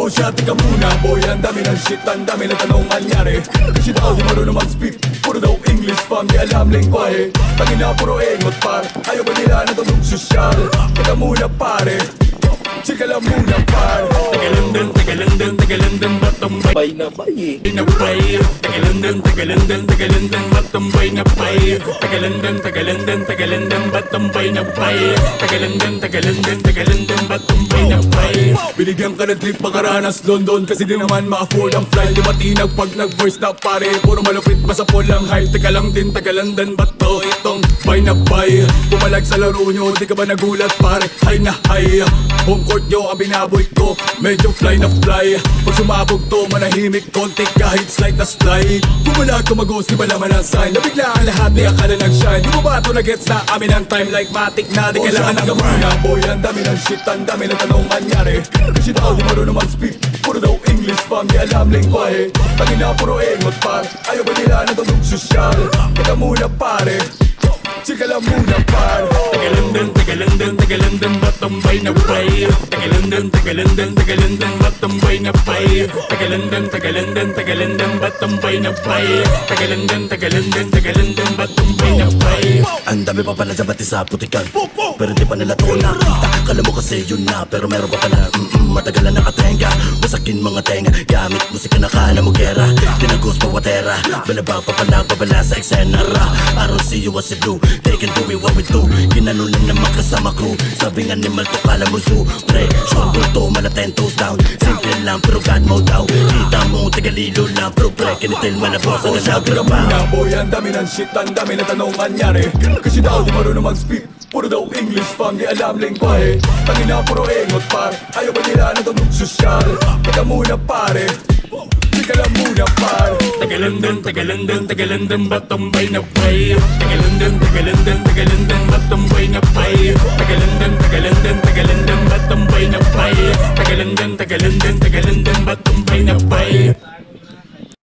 Oh siya, tika muna boy, ang dami ng shit, ang dami ng tanong anyari. Kasi daw di marunong mag-speak, puro daw English fam, di alam lengguahe. Tangina puro engot par, ayaw ba nila na tanong sosyal. Tika muna pare, chika lang muna par. Tagalindin, batumbay na bay. Inabay, Tagalindin, batumbay na bay. Tagalindin, batumbay na bay. Tagalindin, batumbay na bay. Binigyan ka ng trip makaranas London, kasi di naman ma-afford ang flight. Di matinag pag nag-voice na pare, puro malupit pa sa pulang hype. Teka lang din, Tagalindin, bato itong bay na bay. Pumalag sa laro nyo, di ka ba nagulat pare? Hay na hay, home court nyo ang binaboy ko, medyo fly na fly. Pag sumabog to, manahimik konti kahit slight na slide. Pumalag ko mag-ghost, di ba naman ang sign? Nabigla ang lahat, di akala nag-shine. Di mo ba ito na-gets na amin ang time like matic na? Di kailangan ng gamuna boy, ang dami ng shit, ang dami ng tanong anyari. Kasi daw di marunong mag-speak, puro daw English fam, di alam lengguahe. Tangina puro engot par, ayaw ba nila na tanong sosyal. Teka muna pare, chika lang muna par. Tagalindin, batumbay na bay. Tagalindin, batumbay na bay. Tagalindin, batumbay na bay. Tagalindin, batumbay na bay. Ang dami pa pala sa bati sa putikan, pero di pa nila to nakita. Kala mo kasi yun na, pero meron pa pala matagal na nakatenga. Wasakin mga tenga, gamit musika na kala mo gera. Tinagos pa watera, balabang pa pala babala sa eksena ra. I don't see you as a blue, they can do it what we do. Ginanunan naman kasama crew, sabing animal to kala mo zoo. Pre, sure to, mala 10 toes down. Simple lang pero God mode daw. Kita mo, tagalilo lang, pero pre, kinitil man na boss na nagtrabaho. Muna boy, ang dami ng shit, ang dami ng tanong anyari. Kasi daw di marunong mag-speak, puro daw English fam, di alam lengguahe. Tangina puro engot par, ayaw ba nila na tanong sosyal. Teka muna pare, chika lang muna par. Tagalindin, batumbay na bay. Tagalindin, batumbay na bay.